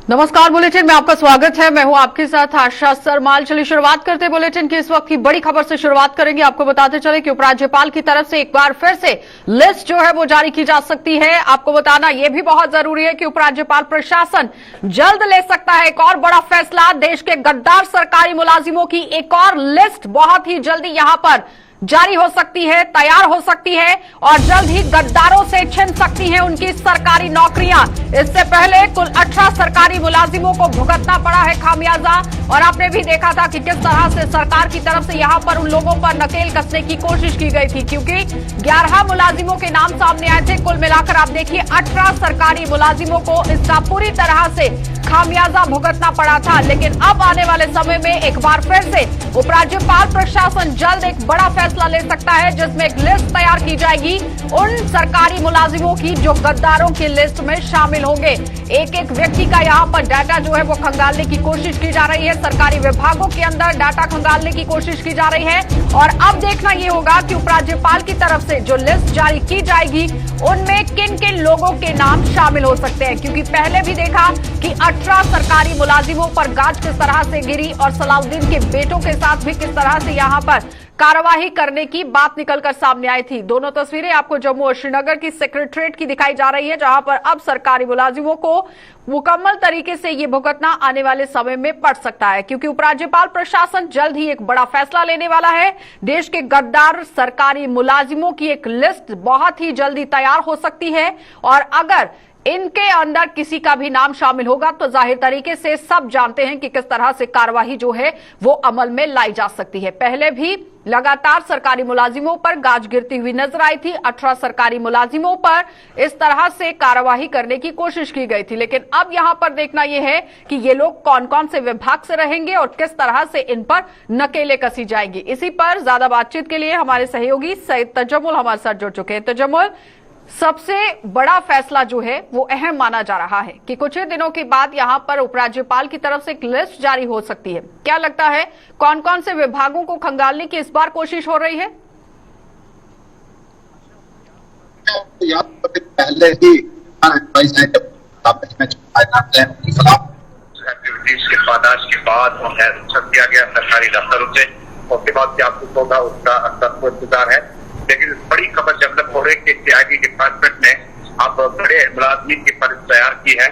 नमस्कार, बुलेटिन में आपका स्वागत है। मैं हूं आपके साथ आशा सरमाल। चलिए शुरुआत करते हैं बुलेटिन की इस वक्त की बड़ी खबर से शुरुआत करेंगे। आपको बताते चले कि उपराज्यपाल की तरफ से एक बार फिर से लिस्ट जो है वो जारी की जा सकती है। आपको बताना यह भी बहुत जरूरी है कि उपराज्यपाल प्रशासन जल्द ले सकता है एक और बड़ा फैसला। देश के गद्दार सरकारी मुलाजिमों की एक और लिस्ट बहुत ही जल्दी यहां पर जारी हो सकती है, तैयार हो सकती है और जल्द ही गद्दारों से छिन सकती हैं उनकी सरकारी नौकरियां। इससे पहले कुल 18 सरकारी मुलाजिमों को भुगतना पड़ा है खामियाजा और आपने भी देखा था कि किस तरह से सरकार की तरफ से यहां पर उन लोगों पर नकेल कसने की कोशिश की गई थी, क्योंकि 11 मुलाजिमों के नाम सामने आए थे। कुल मिलाकर आप देखिए 18 सरकारी मुलाजिमों को इसका पूरी तरह से खामियाजा भुगतना पड़ा था। लेकिन अब आने वाले समय में एक बार फिर से उपराज्यपाल प्रशासन जल्द एक बड़ा फैसला ले सकता है, जिसमें एक लिस्ट तैयार की जाएगी उन सरकारी मुलाजिमों की जो गद्दारों की लिस्ट में शामिल होंगे। एक एक व्यक्ति का यहां पर डाटा जो है वो खंगालने की कोशिश की जा रही है। सरकारी विभागों के अंदर डाटा खंगालने की कोशिश की जा रही है और अब देखना यह होगा कि उपराज्यपाल की तरफ से जो लिस्ट जारी की जाएगी उनमें किन किन लोगों के नाम शामिल हो सकते हैं, क्योंकि पहले भी देखा कि 18 सरकारी मुलाजिमों पर गाज किस तरह से गिरी और सलाउद्दीन के बेटों के साथ भी किस तरह से यहां पर कार्रवाई करने की बात निकलकर सामने आई थी। दोनों तस्वीरें आपको जम्मू और श्रीनगर की सेक्रेटरीट की दिखाई जा रही है, जहां पर अब सरकारी मुलाजिमों को मुकम्मल तरीके से ये भुगतना आने वाले समय में पड़ सकता है, क्योंकि उपराज्यपाल प्रशासन जल्द ही एक बड़ा फैसला लेने वाला है। देश के गद्दार सरकारी मुलाजिमों की एक लिस्ट बहुत ही जल्दी तैयार हो सकती है और अगर इनके अंदर किसी का भी नाम शामिल होगा तो जाहिर तरीके से सब जानते हैं कि किस तरह से कार्यवाही जो है वो अमल में लाई जा सकती है। पहले भी लगातार सरकारी मुलाजिमों पर गाज गिरती हुई नजर आई थी। 18 सरकारी मुलाजिमों पर इस तरह से कार्यवाही करने की कोशिश की गई थी, लेकिन अब यहां पर देखना यह है कि ये लोग कौन कौन से विभाग से रहेंगे और किस तरह से इन पर नकेले कसी जाएंगी। इसी पर ज्यादा बातचीत के लिए हमारे सहयोगी सैयद तजम्मुल हमारे साथ जुड़ चुके हैं। तजम्मुल, सबसे बड़ा फैसला जो है वो अहम माना जा रहा है कि कुछ ही दिनों के बाद यहां पर उपराज्यपाल की तरफ से एक लिस्ट जारी हो सकती है। क्या लगता है कौन कौन से विभागों को खंगालने की इस बार कोशिश हो रही है? पहले ही एक्टिविटीज के पादाश के बाद उन्हें रुखसत किया गया सरकारी दफ्तरों से। उसके बाद क्या कुछ होगा उसका सख्त इंतजार है, लेकिन बड़ी खबर डेवलप हो रही है कि सीआईडी डिपार्टमेंट ने अब बड़े मुलाजमीन की फरिस्त तैयार की है,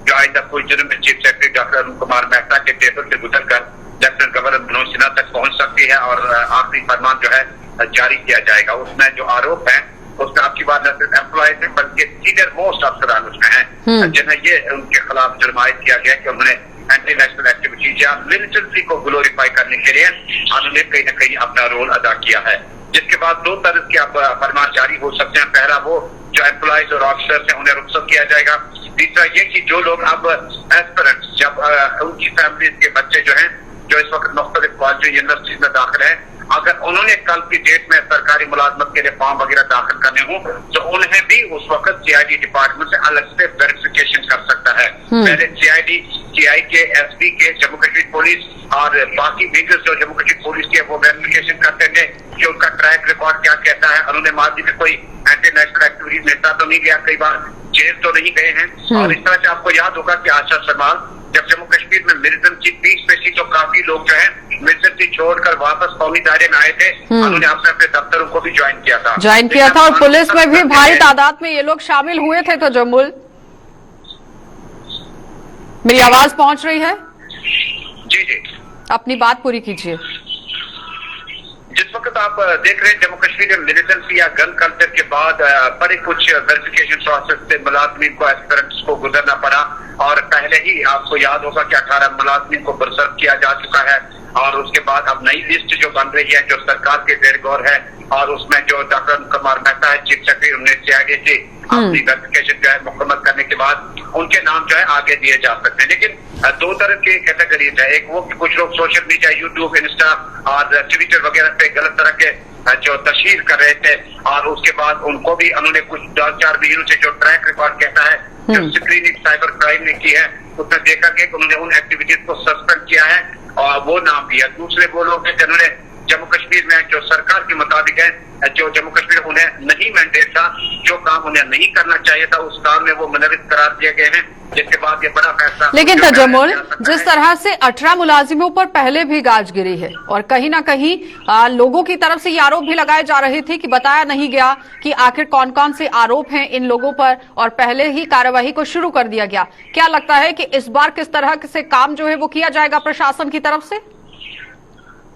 जो आइंदा कुछ दिनों में chief secretary doctor Arun Kumar Mehta के टेबल से गुजरकर लेफ्टिनेंट गवर्नर मनोज सिन्हा तक पहुंच सकती है और आखिरी फरमान जो है जारी किया जाएगा। उसमें जो आरोप है उसमें आपकी बात न सिर्फ एम्प्लॉयज है बल्कि सीनियर मोस्ट अफसरान उसमें है, जिन्हें ये उनके खिलाफ जुर्म आयद किया गया कि उन्होंने एंटी नेशनल एक्टिविटीज या मिलिटेंसी को ग्लोरीफाई करने के लिए उन्होंने कहीं न कहीं अपना रोल अदा किया है। जिसके बाद दो तरह के अब फरमान जारी हो सकते हैं। पहला वो जो एम्प्लॉयज और ऑफिसर्स हैं उन्हें रुखसत किया जाएगा। तीसरा ये कि जो लोग अब एस्पिरेंट्स जब उनकी फैमिली के बच्चे जो हैं जो इस वक्त मुख्तलिफ कॉलेज यूनिवर्सिटीज में दाखिल है, अगर उन्होंने कल की डेट में सरकारी मुलाजमत के लिए फॉर्म वगैरह दाखिल करने हो तो उन्हें भी उस वक्त सीआईडी डिपार्टमेंट से अलग से वेरिफिकेशन कर सकता है। पहले सीआईडी, सीआई के, एसपी के, जम्मू कश्मीर पुलिस और बाकी विंग्स जो जम्मू कश्मीर पुलिस के वो वेरिफिकेशन करते थे कि उनका ट्रैक रिकॉर्ड क्या कहता है, उन्होंने माजी में कोई एंटी नेशनल एक्टिविटीज में हिस्सा तो नहीं लिया, कई बार जेल तो नहीं गए हैं। और इस तरह से आपको याद होगा कि आशा सरमाल जब जम्मू कश्मीर में मिलिटेंसी पीस पे थी तो काफी लोग जो है मिलिटेंसी छोड़कर वापस कौमी दायरे में आए थे, उन्होंने अपने अपने दफ्तरों को भी ज्वाइन किया था और पुलिस में भी भारी तादाद में ये लोग शामिल हुए थे। तो जम्मुल, मेरी आवाज पहुंच रही है? जी जी, अपनी बात पूरी कीजिए। जिस वक्त आप देख रहे हैं जम्मू कश्मीर में मिलिटेंसी या गन कल्चर के बाद बड़े कुछ वेरिफिकेशन प्रोसेस से मुलाजमीन को एस्पिरेंट्स को गुजरना पड़ा और पहले ही आपको याद होगा कि 18 मुलाजमीन को बरसर्व किया जा चुका है और उसके बाद अब नई लिस्ट जो बन रही है जो सरकार के जेर गौर है और उसमें जो डॉक्टर अरुण कुमार मेहता है चीफ सेक्रेटरी, उन्हें सीआईडी से अपनी वेरिफिकेशन जो है मुकम्मल करने के बाद उनके नाम जो है आगे दिए जा सकते हैं। लेकिन दो तरह की कैटेगरीज है, एक वो कि कुछ लोग सोशल मीडिया, यूट्यूब, इंस्टा और ट्विटर वगैरह पे गलत तरह के जो तशहीर कर रहे थे और उसके बाद उनको भी उन्होंने कुछ 4 महीनों से जो ट्रैक रिकॉर्ड कहता है जो स्क्रीनिंग साइबर क्राइम ने की है उसमें देखा कि उन्होंने उन एक्टिविटीज को सस्पेंड किया है और वो नाम दिया। दूसरे वो लोग हैं जिन्होंने जम्मू कश्मीर में जो सरकार के मुताबिक है, जो जम्मू कश्मीर उन्हें नहीं मैंडेट था, जो काम उन्हें नहीं करना चाहिए था, उस काम में वो मुनवित करार दिए गए हैं, जिसके बाद ये बड़ा फैसला। लेकिन तजम्मुल, जिस तरह से 18 मुलाजिमों पर पहले भी गाज गिरी है और कहीं ना कहीं लोगों की तरफ से ये आरोप भी लगाए जा रहे थे कि बताया नहीं गया कि आखिर कौन कौन से आरोप हैं इन लोगों पर, और पहले ही कार्यवाही को शुरू कर दिया गया। क्या लगता है कि इस बार किस तरह से काम जो है वो किया जाएगा प्रशासन की तरफ से?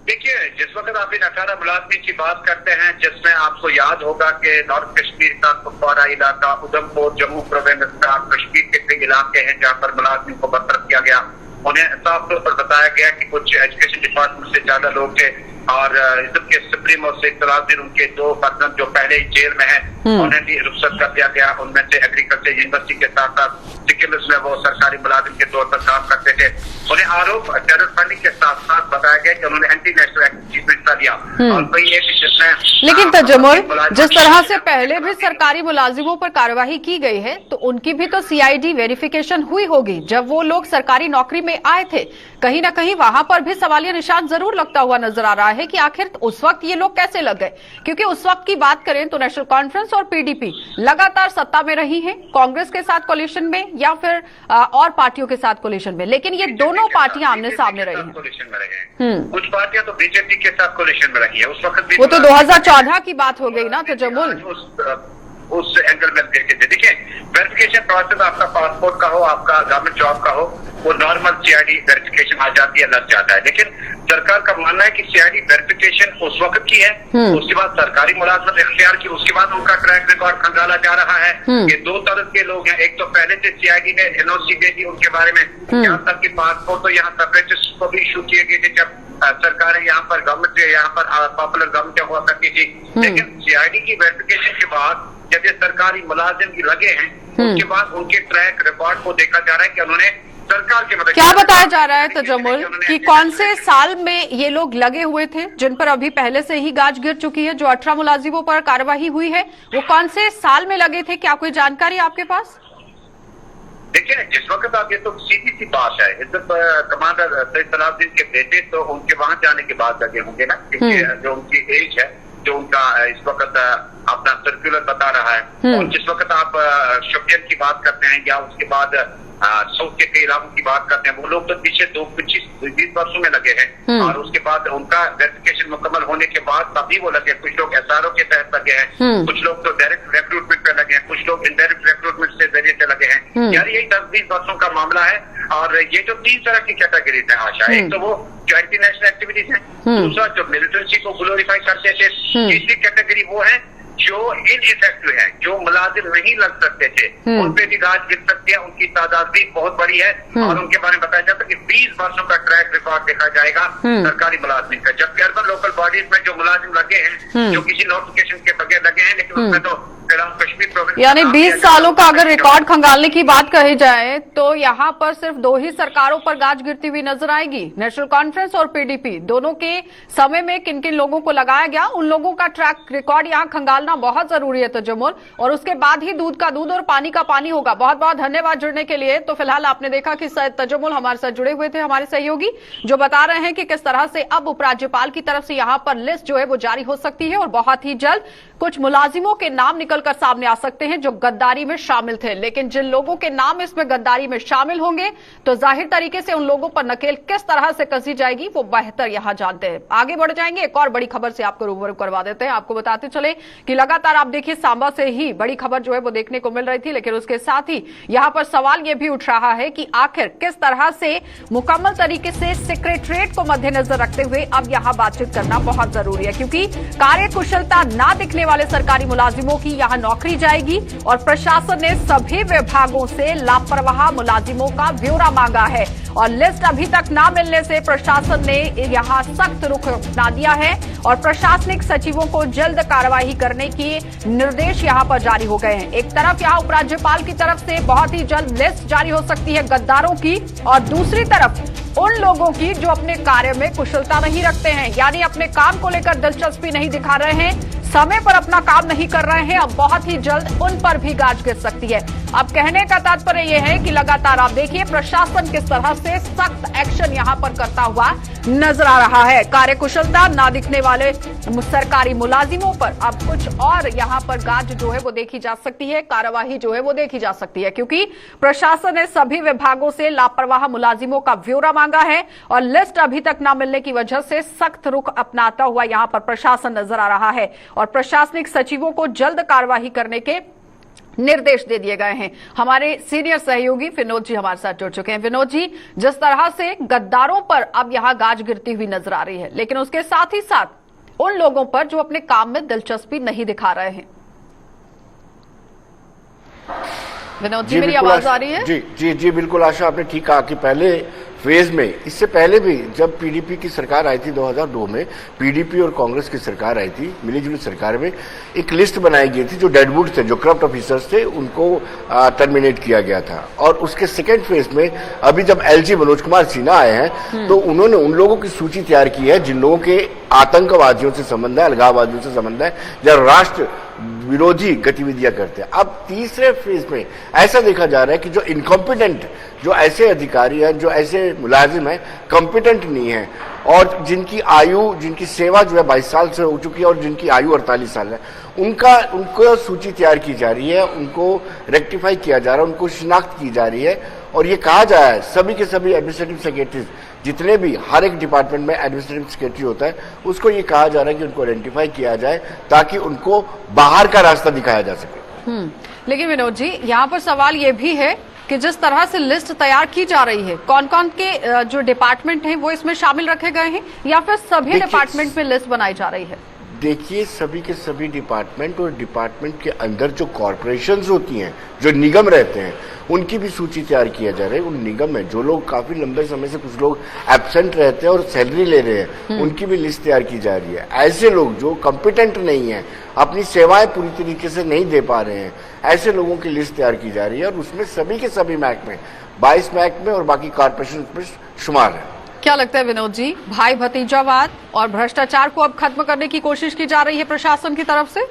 देखिए, जिस वक्त आप इन 18 मुलाजिम की बात करते हैं, जिसमें आपको याद होगा कि नॉर्थ कश्मीर का कुपवारा इलाका, उधमपुर, जम्मू प्रोविंस का, कश्मीर के कई इलाके हैं जहां पर मुलाजिम को बरतरफ किया गया। उन्हें साफ तौर पर बताया गया कि कुछ एजुकेशन डिपार्टमेंट से ज्यादा लोग थे और इज्जत के सुप्रीमो से इख्तलाफ उनके 2 पर्सन जो पहले ही जेल में हैं, उन्हें भी रुख्सत कर दिया गया। उनमें से एग्रीकल्चर यूनिवर्सिटी के साथ साथ सिक्किम्स में वो सरकारी मुलाजिम के तौर पर काम करते थे। उन्हें आरोप टेरर फंडिंग के साथ साथ बताया गया कि उन्होंने एंटी नेशनल एक्टिविटीज में हिस्सा लिया और कोई एक जिसमें। लेकिन तजम्मुल, जिस तरह से पहले भी सरकारी मुलाजिमों पर कार्यवाही की गई है तो उनकी भी तो सीआईडी वेरिफिकेशन हुई होगी जब वो लोग सरकारी नौकरी में आए थे। कहीं ना कहीं वहां पर भी सवालिया निशान जरूर लगता हुआ नजर आ रहा है कि आखिर उस वक्त ये लोग कैसे लग गए, क्योंकि उस वक्त की बात करें तो नेशनल कॉन्फ्रेंस और पीडीपी लगातार सत्ता में रही है, कांग्रेस के साथ कोलिशन में या फिर और पार्टियों के साथ कोलिशन में, लेकिन ये दोनों पार्टियां आमने सामने रही हैं। कोलिशन में रहे हैं कुछ पार्टियां तो बीजेपी के साथ कोलिशन में रही है। उस वक्त वो तो 2014 की बात हो गई ना तजम्मुल, उस एंगल में देखे थे। देखिए, वेरिफिकेशन प्रोसेस आपका पासपोर्ट का हो, आपका गवर्नमेंट जॉब का हो, वो नॉर्मल सीआईडी वेरिफिकेशन आ जाती है, लग जाता है। लेकिन सरकार का मानना है कि सीआईडी वेरिफिकेशन उस वक्त की है, उसके बाद सरकारी मुलाजमत इख्तियार की, उसके बाद उनका ट्रैक रिकॉर्ड खंगाला जा रहा है। ये 2 तरह के लोग हैं। एक तो पहले से सीआईडी ने एनओसी दे दी उनके बारे में, यहाँ तक कि पासपोर्ट तो यहाँ सेपरेटिस्ट को भी इशू किए गए थे जब सरकारें यहाँ पर गवर्नमेंट यहाँ पर पॉपुलर गवर्नमेंट हुआ करती थी। लेकिन सीआईडी की वेरिफिकेशन के बाद जब ये सरकारी मुलाजिम की लगे हैं, उसके बाद उनके ट्रैक रिकॉर्ड को देखा जा रहा है कि उन्होंने सरकार की मदद। क्या बताया जा रहा है तजम्मुल कि कौन से साल में ये लोग लगे हुए थे जिन पर अभी पहले से ही गाज गिर चुकी है? जो 18 मुलाजिमों पर कार्यवाही हुई है वो कौन से साल में लगे थे? क्या कोई जानकारी आपके पास? देखिए, जिस वक्त आप, ये तो सीधी सी बात है, इज्जत कमांडर सैयद सलाउद्दीन के बेटे तो उनके वहां जाने के बाद लगे होंगे ना, क्योंकि जो उनकी एज है, जो उनका इस वक्त अपना सर्कुलर बता रहा है। और जिस वक्त आप शोपियन की बात करते हैं या उसके बाद साउथ के कई इलाकों की बात करते हैं, वो लोग तो पीछे 25-20 वर्षों में लगे हैं और उसके बाद उनका वेरिफिकेशन मुकम्मल होने के बाद तभी वो लगे। कुछ लोग एसआरओ के तहत लगे हैं, कुछ लोग तो डायरेक्ट रिक्रूटमेंट पे लगे हैं, कुछ लोग इनडायरेक्ट रिक्रूटमेंट से जरिए से लगे हैं। यार यही 10-20 वर्षों का मामला है। और ये जो 3 तरह की कैटेगरीज है आशा, एक तो वो जो एंटी नेशनल एक्टिविटीज है, दूसरा जो मिलिटेंसी को ग्लोरीफाई करते थे, तीसरी कैटेगरी वो है जो इनइफेक्टिव है, जो मुलाजिम नहीं लग सकते थे, उन पे भी गाज गिर सकती है। उनकी तादाद भी बहुत बड़ी है और उनके बारे में बताया जाता है कि 20 वर्षों का ट्रैक रिकॉर्ड देखा जाएगा सरकारी मुलाजिम का। जबकि अर्बन लोकल बॉडीज में जो मुलाजिम लगे हैं, जो किसी नोटिफिकेशन के बगैर लगे हैं, लेकिन उसमें तो कश्मीर प्रोविंस, यानी 20 सालों का अगर रिकॉर्ड खंगालने की बात कही जाए तो यहाँ पर सिर्फ 2 ही सरकारों पर गाज गिरती हुई नजर आएगी, नेशनल कॉन्फ्रेंस और पीडीपी। दोनों के समय में किन किन लोगों को लगाया गया, उन लोगों का ट्रैक रिकॉर्ड यहाँ खंगालना बहुत जरूरी है तजम्मुल, और उसके बाद ही दूध का दूध और पानी का पानी होगा। बहुत बहुत धन्यवाद जुड़ने के लिए। तो फिलहाल आपने देखा कि तजम्मुल हमारे साथ जुड़े हुए थे, हमारे सहयोगी, जो बता रहे हैं कि किस तरह से अब उपराज्यपाल की तरफ से यहाँ पर लिस्ट जो है वो जारी हो सकती है और बहुत ही जल्द कुछ मुलाजिमों के नाम निकलकर सामने आ सकते हैं जो गद्दारी में शामिल थे। लेकिन जिन लोगों के नाम इसमें गद्दारी में शामिल होंगे तो जाहिर तरीके से उन लोगों पर नकेल किस तरह से कसी जाएगी वो बेहतर यहां जानते हैं। आगे बढ़ जाएंगे, एक और बड़ी खबर से आपको रूबरू करवा देते हैं। आपको बताते चले कि लगातार आप देखिए सांबा से ही बड़ी खबर जो है वो देखने को मिल रही थी, लेकिन उसके साथ ही यहां पर सवाल यह भी उठ रहा है कि आखिर किस तरह से मुकम्मल तरीके से सेक्रेटरीट को मद्देनजर रखते हुए अब यहां बातचीत करना बहुत जरूरी है, क्योंकि कार्यकुशलता ना दिखने वाले सरकारी मुलाजिमों की यहां नौकरी जाएगी और प्रशासन ने सभी विभागों से लापरवाह मुलाजिमों का ब्यौरा मांगा है और लिस्ट अभी तक ना मिलने से प्रशासन ने यहां सख्त रुख अपना दिया है और प्रशासनिक सचिवों को जल्द कार्रवाई करने के निर्देश यहां पर जारी हो गए हैं। एक तरफ यहां उपराज्यपाल की तरफ से बहुत ही जल्द लिस्ट जारी हो सकती है गद्दारों की, और दूसरी तरफ उन लोगों की जो अपने कार्य में कुशलता नहीं रखते हैं, यानी अपने काम को लेकर दिलचस्पी नहीं दिखा रहे हैं, समय पर अपना काम नहीं कर रहे हैं। अब बहुत ही जल्द उन पर भी गाज गिर सकती है। अब कहने का तात्पर्य यह है कि लगातार आप देखिए प्रशासन किस तरह से सख्त एक्शन यहां पर करता हुआ नजर आ रहा है। कार्यकुशलता ना दिखने वाले सरकारी मुलाजिमों पर अब कुछ और यहां पर गाज जो है वो देखी जा सकती है, कार्यवाही जो है वो देखी जा सकती है, क्योंकि प्रशासन ने सभी विभागों से लापरवाह मुलाजिमों का ब्यौरा मांगा है और लिस्ट अभी तक न मिलने की वजह से सख्त रुख अपनाता हुआ यहां पर प्रशासन नजर आ रहा है और प्रशासनिक सचिवों को जल्द कार्यवाही करने के निर्देश दे दिए गए हैं। हमारे सीनियर सहयोगी विनोद जी हमारे साथ जुड़ चुके हैं। विनोद जी, जिस तरह से गद्दारों पर अब यहां गाज गिरती हुई नजर आ रही है, लेकिन उसके साथ ही साथ उन लोगों पर जो अपने काम में दिलचस्पी नहीं दिखा रहे हैं। विनोद जी, मेरी आवाज आ रही है? जी जी जी बिल्कुल आशा, आपने ठीक कहा कि पहले फेज में, इससे पहले भी जब पीडीपी की सरकार आई थी 2002 में, पीडीपी और कांग्रेस की सरकार आई थी, मिलीजुली सरकार में एक लिस्ट बनाई गई थी, जो डेडवुड थे, जो करप्ट ऑफिसर्स थे, उनको टर्मिनेट किया गया था। और उसके सेकेंड फेज में अभी जब एलजी मनोज कुमार सिन्हा आए हैं तो उन्होंने उन लोगों की सूची तैयार की है जिन लोगों के आतंकवादियों से संबंध है, अलगाववादियों से संबंध है, या राष्ट्र विरोधी गतिविधियां करते हैं। अब तीसरे फेज में ऐसा देखा जा रहा है कि जो इनकॉम्पिटेंट, जो ऐसे अधिकारी हैं, जो ऐसे मुलाजिम हैं, कॉम्पिटेंट नहीं है और जिनकी आयु, जिनकी सेवा जो है 22 साल से हो चुकी है और जिनकी आयु 48 साल है, उनको सूची तैयार की जा रही है, उनको रेक्टिफाई किया जा रहा है, उनको शिनाख्त की जा रही है। और ये कहा जा रहा है सभी के सभी एडमिनिस्ट्रेटिव सेक्रेटरीज, जितने भी हर एक डिपार्टमेंट में एडमिनिस्ट्रेटिव सेक्रेटरी होता है, उसको ये कहा जा रहा है कि उनको आइडेंटिफाई किया जाए ताकि उनको बाहर का रास्ता दिखाया जा सके। लेकिन विनोद जी, यहाँ पर सवाल ये भी है कि जिस तरह से लिस्ट तैयार की जा रही है, कौन कौन के जो डिपार्टमेंट हैं वो इसमें शामिल रखे गए हैं या फिर सभी डिपार्टमेंट में लिस्ट बनाई जा रही है? देखिए, सभी के सभी डिपार्टमेंट और डिपार्टमेंट के अंदर जो कॉर्पोरेशंस होती हैं, जो निगम रहते हैं, उनकी भी सूची तैयार किया जा रहा है। उन निगम में जो लोग काफी लंबे समय से कुछ लोग एब्सेंट रहते हैं और सैलरी ले रहे हैं, उनकी भी लिस्ट तैयार की जा रही है। ऐसे लोग जो कॉम्पिटेंट नहीं है, अपनी सेवाएं पूरी तरीके से नहीं दे पा रहे हैं, ऐसे लोगों की लिस्ट तैयार की जा रही है और उसमें सभी के सभी महकमे, 22 महकमे और बाकी कॉर्पोरेशन में शुमार है। क्या लगता है विनोद जी, भाई भतीजावाद और भ्रष्टाचार को अब खत्म करने की कोशिश की जा रही है प्रशासन की तरफ से?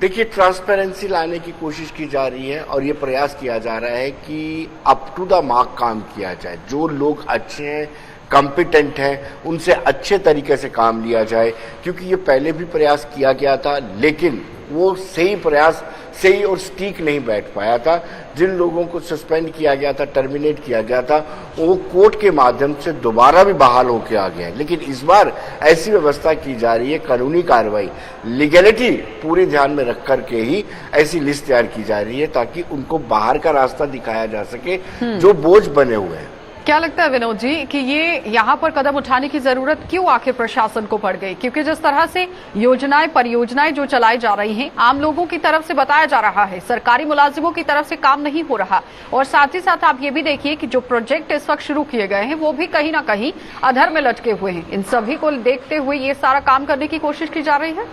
देखिए, ट्रांसपेरेंसी लाने की कोशिश की जा रही है और ये प्रयास किया जा रहा है कि अप टू द मार्क काम किया जाए। जो लोग अच्छे हैं, कॉम्पिटेंट हैं, उनसे अच्छे तरीके से काम लिया जाए, क्योंकि ये पहले भी प्रयास किया गया था लेकिन वो सही प्रयास, सही और स्टीक नहीं बैठ पाया था। जिन लोगों को सस्पेंड किया गया था, टर्मिनेट किया गया था, वो कोर्ट के माध्यम से दोबारा भी बहाल होकर आ गया है। लेकिन इस बार ऐसी व्यवस्था की जा रही है, कानूनी कार्रवाई, लीगैलिटी पूरी ध्यान में रख करके ही ऐसी लिस्ट तैयार की जा रही है ताकि उनको बाहर का रास्ता दिखाया जा सके जो बोझ बने हुए हैं। क्या लगता है विनोद जी कि ये यहाँ पर कदम उठाने की जरूरत क्यों आखिर प्रशासन को पड़ गई? क्योंकि जिस तरह से योजनाएं, परियोजनाएं जो चलाई जा रही हैं, आम लोगों की तरफ से बताया जा रहा है, सरकारी मुलाजिमों की तरफ से काम नहीं हो रहा। और साथ ही साथ आप ये भी देखिए कि जो प्रोजेक्ट इस वक्त शुरू किए गए हैं वो भी कहीं ना कहीं अधर में लटके हुए हैं। इन सभी को देखते हुए ये सारा काम करने की कोशिश की जा रही है।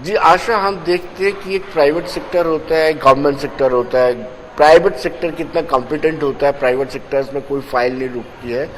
जी आशा, हम देखते हैं कि एक प्राइवेट सेक्टर होता है, गवर्नमेंट सेक्टर होता है। प्राइवेट सेक्टर कितना कॉम्पिटेंट होता है, प्राइवेट सेक्टर में कोई फाइल नहीं रुकती है,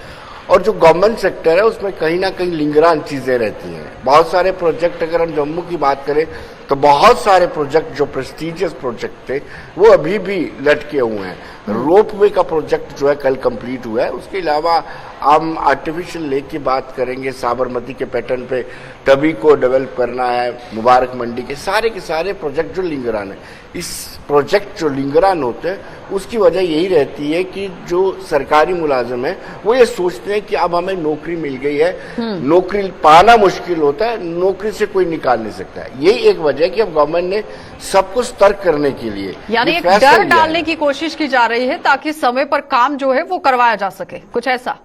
और जो गवर्नमेंट सेक्टर है उसमें कहीं ना कहीं लिंगरान चीजें रहती हैं। बहुत सारे प्रोजेक्ट, अगर हम जम्मू की बात करें तो बहुत सारे प्रोजेक्ट जो प्रेस्टीजियस प्रोजेक्ट थे वो अभी भी लटके हुए हैं। रोपवे का प्रोजेक्ट जो है कल कंप्लीट हुआ है। उसके अलावा हम आर्टिफिशियल लेक की बात करेंगे, साबरमती के पैटर्न पे तभी को डेवलप करना है, मुबारक मंडी के सारे प्रोजेक्ट जो लिंगरान है। इस प्रोजेक्ट जो लिंगरान होते हैं उसकी वजह यही रहती है कि जो सरकारी मुलाजिम है वो ये सोचते हैं कि अब हमें नौकरी मिल गई है, नौकरी पाना मुश्किल होता है, नौकरी से कोई निकाल नहीं सकता है। यही एक वजह है कि अब गवर्नमेंट ने सब कुछ तर्क करने के लिए, यानी एक डर डालने की कोशिश की जा रही है ताकि समय पर काम जो है वो करवाया जा सके, कुछ ऐसा।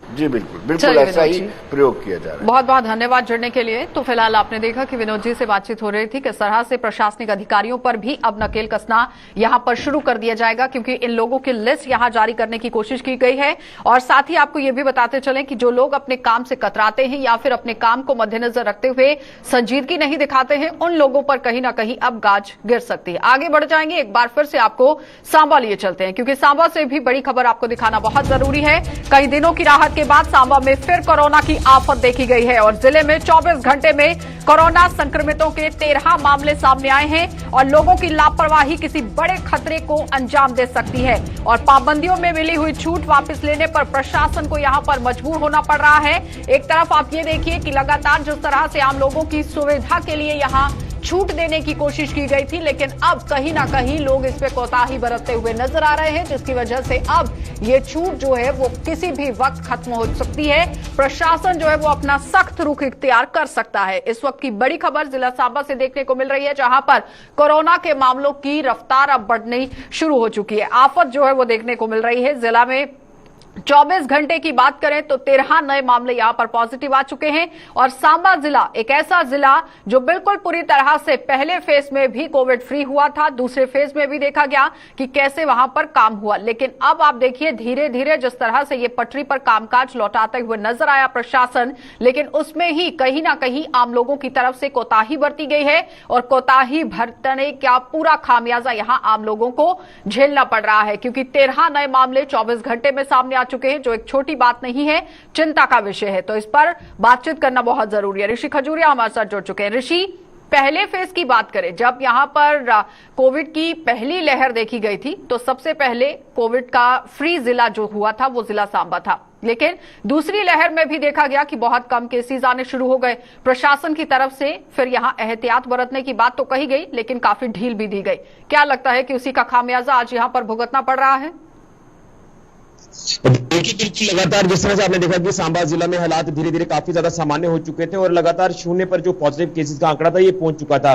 जी बिल्कुल ऐसा ही प्रयोग किया जा रहा है। बहुत बहुत धन्यवाद जुड़ने के लिए। तो फिलहाल आपने देखा कि विनोद जी से बातचीत हो रही थी, किस तरह से प्रशासनिक अधिकारियों पर भी अब नकेल कसना यहां पर शुरू कर दिया जाएगा, क्योंकि इन लोगों की लिस्ट यहां जारी करने की कोशिश की गई है। और साथ ही आपको यह भी बताते चलें कि जो लोग अपने काम से कतराते हैं या फिर अपने काम को मद्देनजर रखते हुए संजीदगी नहीं दिखाते हैं, उन लोगों पर कहीं ना कहीं अब गाज गिर सकती है। आगे बढ़ जाएंगे, एक बार फिर से आपको सांबा लिए चलते हैं, क्योंकि सांबा से भी बड़ी खबर आपको दिखाना बहुत जरूरी है। कई दिनों की राहत के बाद सांबा में फिर कोरोना की आफत देखी गई है और जिले में 24 घंटे में कोरोना संक्रमितों के 13 मामले सामने आए हैं और लोगों की लापरवाही किसी बड़े खतरे को अंजाम दे सकती है। और पाबंदियों में मिली हुई छूट वापस लेने पर प्रशासन को यहां पर मजबूर होना पड़ रहा है। एक तरफ आप ये देखिए कि लगातार जिस तरह से आम लोगों की सुविधा के लिए यहां छूट देने की कोशिश की गई थी, लेकिन अब कहीं ना कहीं लोग इस पे कोताही बरतते हुए नजर आ रहे हैं, जिसकी वजह से अब ये छूट जो है वो किसी भी वक्त खत्म हो सकती है। प्रशासन जो है वो अपना सख्त रुख इख्तियार कर सकता है। इस वक्त की बड़ी खबर जिला सांबा से देखने को मिल रही है, जहां पर कोरोना के मामलों की रफ्तार अब बढ़नी शुरू हो चुकी है। आफत जो है वो देखने को मिल रही है। जिला में 24 घंटे की बात करें तो 13 नए मामले यहां पर पॉजिटिव आ चुके हैं और सांबा जिला एक ऐसा जिला जो बिल्कुल पूरी तरह से पहले फेज में भी कोविड फ्री हुआ था, दूसरे फेज में भी देखा गया कि कैसे वहां पर काम हुआ, लेकिन अब आप देखिए धीरे धीरे जिस तरह से ये पटरी पर कामकाज लौटाते हुए नजर आया प्रशासन, लेकिन उसमें ही कहीं ना कहीं आम लोगों की तरफ से कोताही बरती गई है और कोताही बरतने का पूरा खामियाजा यहां आम लोगों को झेलना पड़ रहा है, क्योंकि 13 नए मामले 24 घंटे में सामने चुके हैं, जो एक छोटी बात नहीं है, चिंता का विषय है। तो इस पर बातचीत करना बहुत जरूरी है। ऋषि खजूरिया हमारे साथ जुड़ चुके हैं। ऋषि, पहले फेज की बात करें, जब यहां पर कोविड की पहली लहर देखी गई थी तो सबसे पहले कोविड का फ्री जिला जो हुआ था वो जिला सांबा था, लेकिन दूसरी लहर में भी देखा गया कि बहुत कम केसेस आने शुरू हो गए। प्रशासन की तरफ से फिर यहां एहतियात बरतने की बात तो कही गई, लेकिन काफी ढील भी दी गई। क्या लगता है कि उसी का खामियाजा आज यहां पर भुगतना पड़ रहा है? देखिए, लगातार जिस तरह से आपने देखा कि सांबा जिला में हालात धीरे धीरे काफी ज्यादा सामान्य हो चुके थे और लगातार शून्य पर जो पॉजिटिव केसेस का आंकड़ा था ये पहुंच चुका था,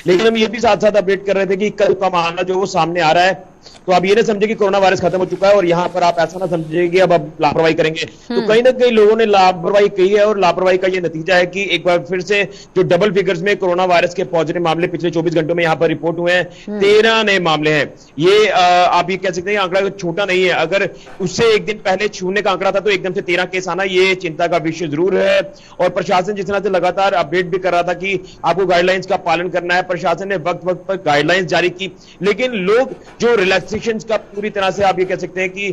लेकिन हम ये भी साथ साथ अपडेट कर रहे थे कि कल का मामला जो वो सामने आ रहा है, तो आप ये ना समझे कि कोरोना वायरस खत्म हो चुका है और यहाँ पर आप ऐसा ना समझे कि अब लापरवाही करेंगे। तो कहीं ना कहीं लोगों ने लापरवाही की है और लापरवाही का ये नतीजा है कि एक बार फिर से जो डबल फिगर्स में कोरोना वायरस के पॉजिटिव मामले पिछले 24 घंटों में यहाँ पर रिपोर्ट हुए हैं, 13 नए मामले हैं। ये आप ये कह सकते हैं आंकड़ा छोटा नहीं है। अगर उससे एक दिन पहले शून्य का आंकड़ा था तो एकदम से 13 केस आना ये चिंता का विषय जरूर है। और प्रशासन जिस तरह से लगातार अपडेट भी कर रहा था कि आपको गाइडलाइंस का पालन करना है, प्रशासन ने वक्त वक्त पर गाइडलाइंस जारी की, लेकिन लोग जो रिलैक्सेशन का पूरी तरह से आप ये कह सकते हैं कि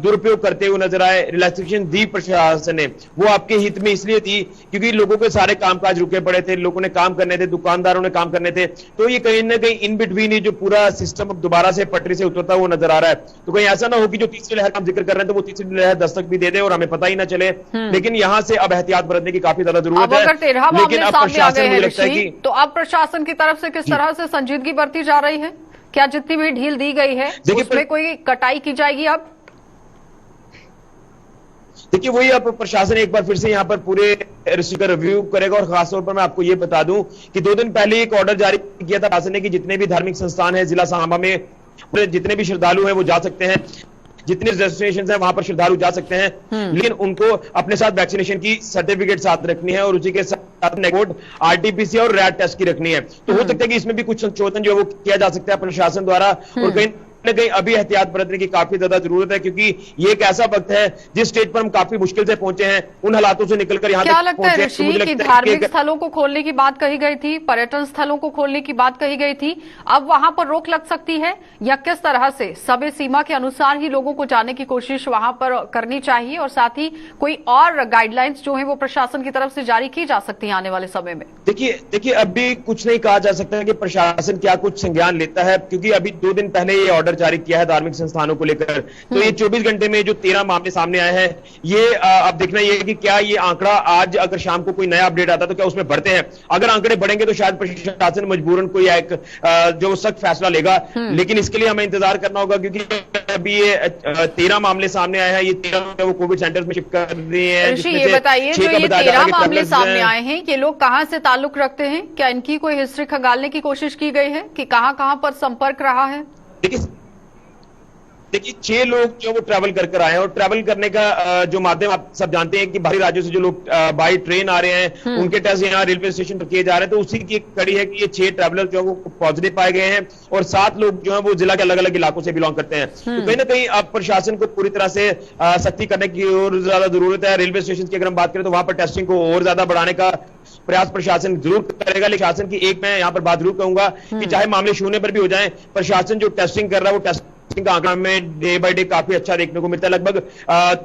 दुरुपयोग करते हुए नजर आए। रिलैक्सेशन दी प्रशासन ने, वो आपके हित में इसलिए थी क्योंकि लोगों के सारे कामकाज रुके पड़े थे, लोगों ने काम करने थे, दुकानदारों ने काम करने थे, तो ये कहीं ना कहीं इन बिटवीन जो पूरा सिस्टम अब दोबारा से पटरी से उतरता हुआ नजर आ रहा है। तो कहीं ऐसा ना हो कि जो तीसरी लहर का हम जिक्र कर रहे हैं तो वो तीसरी लहर दस्तक भी दे दे और हमें पता ही ना चले। लेकिन यहां से अब एहतियात बरतने की काफी ज्यादा जरूरत है। लेकिन अब प्रशासन, मुझे लगता है कि तो अब प्रशासन की तरफ से किस तरह से संजीदगी बरती जा रही है? क्या जितनी भी ढील दी गई है उसमें कोई कटाई की जाएगी? अब देखिए, वही अब प्रशासन एक बार फिर से यहाँ पर पूरे रिस्क का रिव्यू करेगा और खासतौर पर मैं आपको ये बता दूं कि 2 दिन पहले एक ऑर्डर जारी किया था प्रशासन ने कि जितने भी धार्मिक संस्थान है जिला सांबा में, जितने भी श्रद्धालु हैं वो जा सकते हैं, जितने डेस्टिनेशन है वहां पर श्रद्धालु जा सकते हैं, लेकिन उनको अपने साथ वैक्सीनेशन की सर्टिफिकेट साथ रखनी है और उसी के साथ नेगेटिव आरटीपीसीआर और रैट टेस्ट की रखनी है। तो हो सकता है कि इसमें भी कुछ संशोधन जो वो किया जा सकता है प्रशासन द्वारा और कहीं न कहीं अभी एहतियात बरतने की काफी ज्यादा जरूरत है, क्योंकि ये एक ऐसा वक्त है जिस स्टेज पर हम काफी मुश्किल से पहुंचे हैं, उन हालातों से निकलकर यहाँ क्या लगता है ऋषि कि धार्मिक स्थलों को खोलने की बात कही गई थी, पर्यटन स्थलों को खोलने की बात कही गई थी, अब वहां पर रोक लग सकती है या किस तरह से समय सीमा के अनुसार ही लोगों को जाने की कोशिश वहां पर करनी चाहिए और साथ ही कोई और गाइडलाइंस जो है वो प्रशासन की तरफ से जारी की जा सकती है आने वाले समय में? देखिए अभी कुछ नहीं कहा जा सकता है कि प्रशासन क्या कुछ संज्ञान लेता है, क्योंकि अभी 2 दिन पहले ये ऑर्डर जारी किया है धार्मिक संस्थानों को लेकर। तो ये 24 घंटे में जो 13 मामले सामने आए हैं, ये अब देखना ये है कि क्या ये आंकड़ा आज अगर शाम को कोई नया अपडेट आता तो क्या उसमें बढ़ते हैं। अगर आंकड़े बढ़ेंगे तो शायद प्रशासन मजबूरन कोई एक जो सख्त फैसला लेगा, लेकिन इसके लिए हमें इंतजार करना होगा, क्योंकि अभी ये 13 मामले सामने आए हैं, ये 13 वो कोविड सेंटर्स में शिफ्ट कर रही है। ये बताइए, जो ये 13 मामले सामने आए हैं, ये लोग कहां से ताल्लुक रखते हैं? क्या इनकी कोई हिस्ट्री खंगालने की कोशिश की गई है कि कहां पर संपर्क रहा है? देखिए 6 लोग जो वो ट्रैवल कर आए हैं और ट्रैवल करने का जो माध्यम आप सब जानते हैं कि बाहरी राज्यों से जो लोग बाई ट्रेन आ रहे हैं उनके टेस्ट यहाँ रेलवे स्टेशन पर किए जा रहे हैं। तो उसी की एक कड़ी है कि ये 6 ट्रैवलर जो है वो पॉजिटिव पाए गए हैं और 7 लोग जो है वो जिला के अलग अलग इलाकों से बिलोंग करते हैं। तो कहीं ना कहीं अब प्रशासन को पूरी तरह से सख्ती करने की और ज्यादा जरूरत है। रेलवे स्टेशन की अगर हम बात करें तो वहां पर टेस्टिंग को और ज्यादा बढ़ाने का प्रयास प्रशासन जरूर करेगा। लेकिन प्रशासन की एक मैं यहाँ पर बात जरूर कहूंगा कि चाहे मामले शून्य पर भी हो जाए, प्रशासन जो टेस्टिंग कर रहा है वो टेस्ट टेस्टिंग का आंकड़ा में डे बाय डे काफी अच्छा देखने को मिलता है। लगभग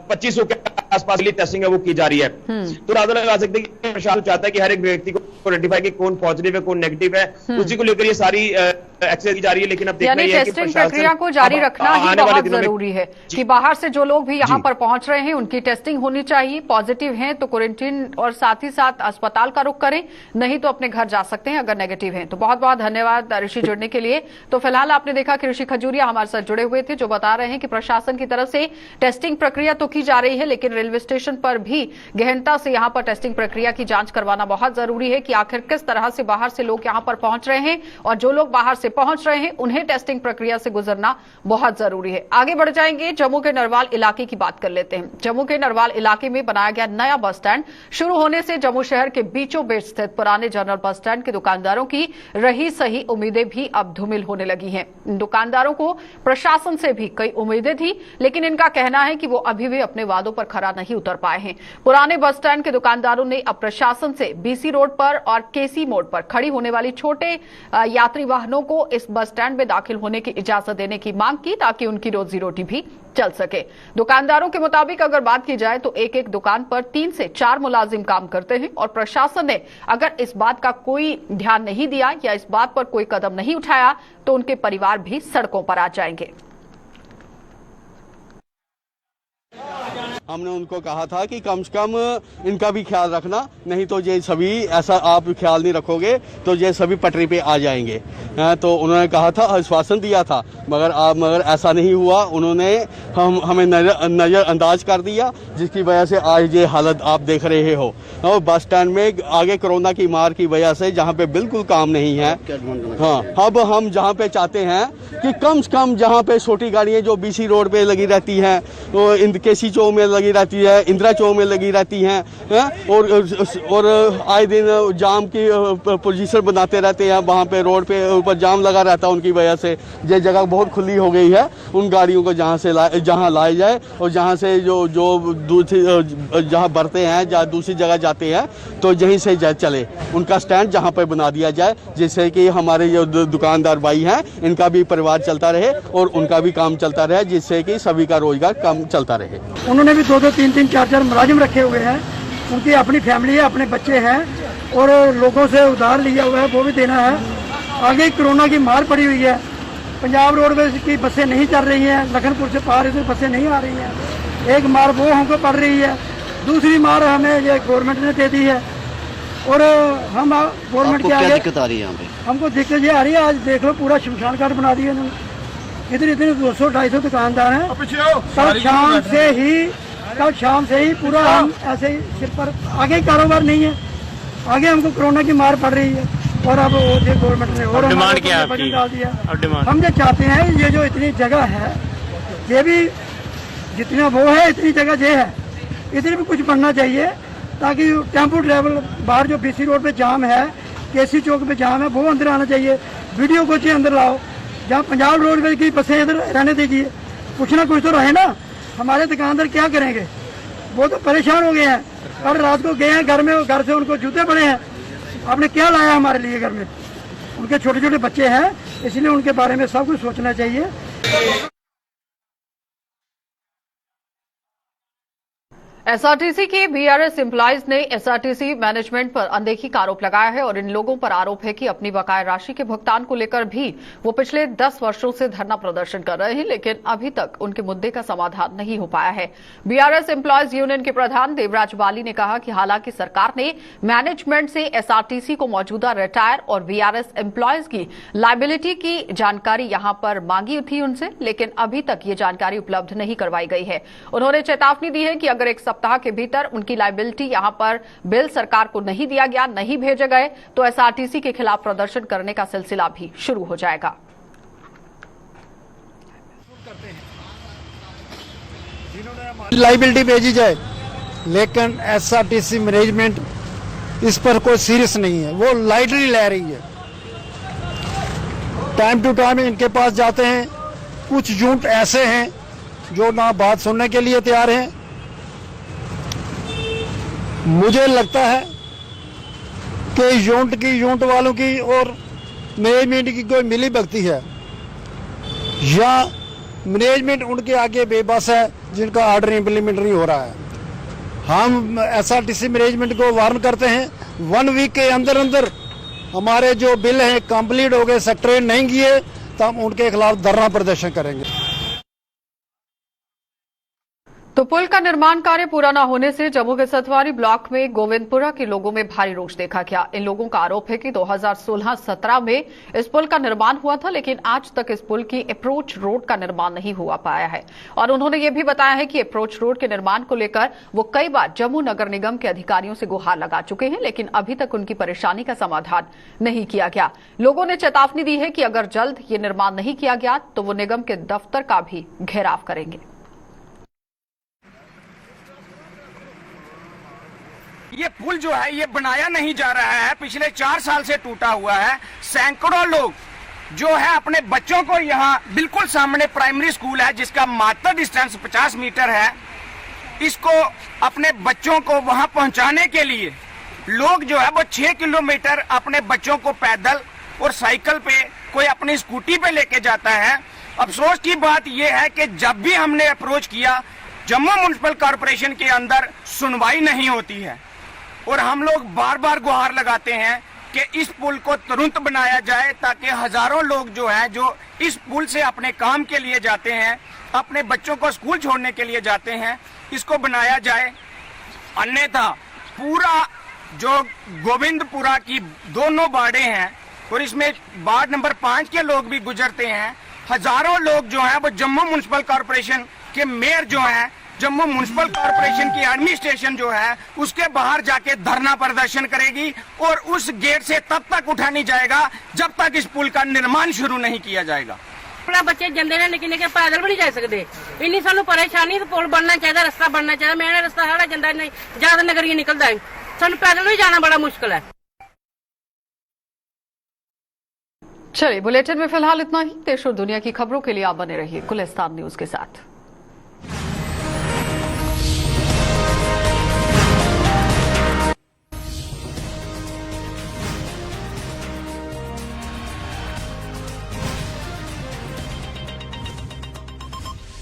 2500 के आसपास टेस्टिंग है वो की जा रही है। तो अंदाजा लगा सकते हैं कि प्रशासन चाहता है कि हर एक व्यक्ति को आइडेंटिफाई कि कौन पॉजिटिव है कौन नेगेटिव है, उसी को लेकर ये सारी एक्सरसाइज की जा रही है। लेकिन अब देखना यह है कि टेस्टिंग प्रक्रिया को जारी रखना ही बहुत जरूरी है कि बाहर से जो लोग भी यहाँ पर पहुंच रहे हैं उनकी टेस्टिंग होनी चाहिए। पॉजिटिव हैं तो क्वारंटीन और साथ ही साथ अस्पताल का रुख करें, नहीं तो अपने घर जा सकते हैं अगर नेगेटिव हैं। तो बहुत बहुत धन्यवाद ऋषि जुड़ने के लिए। तो फिलहाल आपने देखा कि ऋषि खजूरिया हमारे साथ जुड़े हुए थे जो बता रहे हैं कि प्रशासन की तरफ से टेस्टिंग प्रक्रिया तो की जा रही है, लेकिन रेलवे स्टेशन पर भी गहनता से यहाँ पर टेस्टिंग प्रक्रिया की जांच करवाना बहुत जरूरी है कि आखिर किस तरह से बाहर से लोग यहाँ पर पहुंच रहे हैं और जो लोग बाहर से पहुंच रहे हैं उन्हें टेस्टिंग प्रक्रिया से गुजरना बहुत जरूरी है। आगे बढ़ जाएंगे, जम्मू के नरवाल इलाके की बात कर लेते हैं। जम्मू के नरवाल इलाके में बनाया गया नया बस स्टैंड शुरू होने से जम्मू शहर के बीचों बीच स्थित पुराने जनरल बस स्टैंड के दुकानदारों की रही सही उम्मीदें भी अब धूमिल होने लगी हैं। इन दुकानदारों को प्रशासन से भी कई उम्मीदें थी, लेकिन इनका कहना है कि वो अभी भी अपने वादों पर खरा नहीं उतर पाए हैं। पुराने बस स्टैंड के दुकानदारों ने अब प्रशासन से बीसी रोड पर और केसी मोड़ पर खड़ी होने वाली छोटे यात्री वाहनों को इस बस स्टैंड में दाखिल होने की इजाजत देने की मांग की ताकि उनकी रोजी रोटी भी चल सके। दुकानदारों के मुताबिक अगर बात की जाए तो एक एक दुकान पर 3 से 4 मुलाजिम काम करते हैं और प्रशासन ने अगर इस बात का कोई ध्यान नहीं दिया या इस बात पर कोई कदम नहीं उठाया तो उनके परिवार भी सड़कों पर आ जाएंगे। हमने उनको कहा था कि कम से कम इनका भी ख्याल रखना, नहीं तो ये सभी ऐसा आप ख्याल नहीं रखोगे तो ये सभी पटरी पे आ जाएंगे। तो उन्होंने कहा था, आश्वासन दिया था, मगर ऐसा नहीं हुआ। उन्होंने हमें नज़रअंदाज कर दिया, जिसकी वजह से आज ये हालत आप देख रहे हो। और बस स्टैंड में आगे कोरोना की मार की वजह से जहाँ पे बिल्कुल काम नहीं है। हाँ, अब हम जहाँ पे चाहते हैं कि कम से कम जहाँ पे छोटी गाड़ियाँ जो बीसी रोड पे लगी रहती हैं, वो केसी चौक में लगी रहती है, इंदिरा चौक में लगी रहती हैं, और आए दिन जाम की पोजीशन बनाते रहते हैं। वहाँ पे रोड पे ऊपर जाम लगा रहता है, उनकी वजह से ये जगह बहुत खुली हो गई है। उन गाड़ियों को जहाँ लाया जाए और जहाँ से जो दूसरी जहाँ बढ़ते हैं, जहाँ दूसरी जगह जाते हैं, तो यहीं से चले। उनका स्टैंड जहाँ पर बना दिया जाए, जिससे कि हमारे जो दुकानदार भाई हैं इनका भी परिवार चलता रहे और उनका भी काम चलता रहे, जिससे कि सभी का रोजगार काम चलता रहे। उन्होंने भी 2-2, 3-3, 4-4 मुलाजिम रखे हुए हैं, उनकी अपनी फैमिली है, अपने बच्चे हैं और लोगों से उधार लिया हुआ है, वो भी देना है। आगे कोरोना की मार पड़ी हुई है, पंजाब रोडवेज की बसें नहीं चल रही हैं, लखनपुर से पार इधर बसें नहीं आ रही हैं। एक मार वो हमको पड़ रही है, दूसरी मार हमें ये गवर्नमेंट ने दे दी है। और हम गवर्नमेंट के आगे दिक्कत आ रही है यहाँ पे? हमको दिक्कत ये आ रही है, आज देख लो पूरा शमशान घाट बना दिया इन्होंने। इतने 200-250 दुकानदार हैं। कल शाम से ही पूरा हम ऐसे ही सिर पर, आगे कारोबार नहीं है, आगे हमको कोरोना की मार पड़ रही है। और अब गवर्नमेंट ने और डिमांड किया, बटन डाल दिया। हम जो चाहते हैं, ये जो इतनी जगह है, ये भी जितना वो है इतनी जगह ये है, इतनी भी कुछ बनना चाहिए ताकि टेम्पो ट्रैवल बाहर जो बीसी रोड पे जाम है, केसी चौक पे जाम है, वो अंदर आना चाहिए। वीडियो कोच अंदर लाओ, जहाँ पंजाब रोडवेज की बसें इधर रहने दीजिए, कुछ ना कुछ तो रहे ना। हमारे दुकानदार क्या करेंगे, वो तो परेशान हो गए हैं। कल रात को गए हैं घर में, घर से उनको जूते पड़े हैं। आपने क्या लाया हमारे लिए घर में? उनके छोटे छोटे बच्चे हैं, इसलिए उनके बारे में सब कुछ सोचना चाहिए। एसआरटीसी के बीआरएस एम्प्लॉइज ने एसआरटीसी मैनेजमेंट पर अनदेखी का आरोप लगाया है और इन लोगों पर आरोप है कि अपनी बकाया राशि के भुगतान को लेकर भी वो पिछले 10 वर्षों से धरना प्रदर्शन कर रहे हैं, लेकिन अभी तक उनके मुद्दे का समाधान नहीं हो पाया है। बीआरएस एम्प्लॉइज यूनियन के प्रधान देवराज बाली ने कहा कि हालांकि सरकार ने मैनेजमेंट से एसआरटीसी को मौजूदा रिटायर और बीआरएस एम्प्लॉइज की लायबिलिटी की जानकारी यहां पर मांगी थी उनसे, लेकिन अभी तक ये जानकारी उपलब्ध नहीं करवाई गई है। उन्होंने चेतावनी दी है कि अगर एक सप्ताह के भीतर उनकी लायबिलिटी यहां पर बिल सरकार को नहीं दिया गया, नहीं भेजे गए, तो एसआरटीसी के खिलाफ प्रदर्शन करने का सिलसिला भी शुरू हो जाएगा। लायबिलिटी भेजी जाए, लेकिन एसआरटीसी मैनेजमेंट इस पर कोई सीरियस नहीं है, वो लाइटली ले रही है। टाइम टू टाइम इनके पास जाते हैं, कुछ यूनिट ऐसे हैं जो ना बात सुनने के लिए तैयार हैं। मुझे लगता है कि यूनिट वालों की और मैनेजमेंट की कोई मिली भगती है, या मैनेजमेंट उनके आगे बेबस है, जिनका ऑर्डर इम्प्लीमेंट नहीं हो रहा है। हम एसआरटीसी मैनेजमेंट को वार्न करते हैं, 1 वीक के अंदर अंदर हमारे जो बिल हैं कंप्लीट हो गए, सेक्टर नहीं किए तो हम उनके खिलाफ धरना प्रदर्शन करेंगे। तो पुल का निर्माण कार्य पूरा न होने से जम्मू के सतवारी ब्लॉक में गोविंदपुरा के लोगों में भारी रोष देखा गया। इन लोगों का आरोप है कि 2016-17 में इस पुल का निर्माण हुआ था, लेकिन आज तक इस पुल की अप्रोच रोड का निर्माण नहीं हुआ पाया है। और उन्होंने ये भी बताया है कि अप्रोच रोड के निर्माण को लेकर वो कई बार जम्मू नगर निगम के अधिकारियों से गुहार लगा चुके हैं, लेकिन अभी तक उनकी परेशानी का समाधान नहीं किया गया। लोगों ने चेतावनी दी है कि अगर जल्द ये निर्माण नहीं किया गया तो वो निगम के दफ्तर का भी घेराव करेंगे। ये पुल जो है ये बनाया नहीं जा रहा है, पिछले 4 साल से टूटा हुआ है। सैकड़ों लोग जो है अपने बच्चों को यहाँ बिल्कुल सामने प्राइमरी स्कूल है जिसका मात्र डिस्टेंस 50 मीटर है, इसको अपने बच्चों को वहां पहुंचाने के लिए लोग जो है वो 6 किलोमीटर अपने बच्चों को पैदल और साइकिल पे, कोई अपनी स्कूटी पे लेके जाता है। अफसोस की बात यह है कि जब भी हमने अप्रोच किया जम्मू म्युनिसिपल कॉर्पोरेशन के अंदर सुनवाई नहीं होती है और हम लोग बार बार गुहार लगाते हैं कि इस पुल को तुरंत बनाया जाए ताकि हजारों लोग जो है जो इस पुल से अपने काम के लिए जाते हैं, अपने बच्चों को स्कूल छोड़ने के लिए जाते हैं, इसको बनाया जाए। अन्यथा पूरा जो गोविंदपुरा की दोनों वार्डें हैं और इसमें वार्ड नंबर 5 के लोग भी गुजरते हैं, हजारों लोग जो हैं वो जम्मू म्युनिसिपल कॉर्पोरेशन के मेयर जो हैं, जम्मू म्युनिसिपल कॉर्पोरेशन की एडमिनिस्ट्रेशन जो है उसके बाहर जाके धरना प्रदर्शन करेगी और उस गेट से तब तक उठा नहीं जाएगा जब तक इस पुल का निर्माण शुरू नहीं किया जाएगा। अपना बच्चे जंदे ने निके निके पैदल भी नहीं जा सकते, इन्नी सानू परेशानी। तो पुल बनना चाहिए, रास्ता बनना चाहिए। मेरा रास्ता सारा जंदा नहीं, ज्यादा नगरिया निकलता है, सानू पैदल भी जाना बड़ा मुश्किल है। चलिए, बुलेटिन में फिलहाल इतना ही। देश और दुनिया की खबरों के लिए आप बने रहिए गुलिस्तान न्यूज के साथ।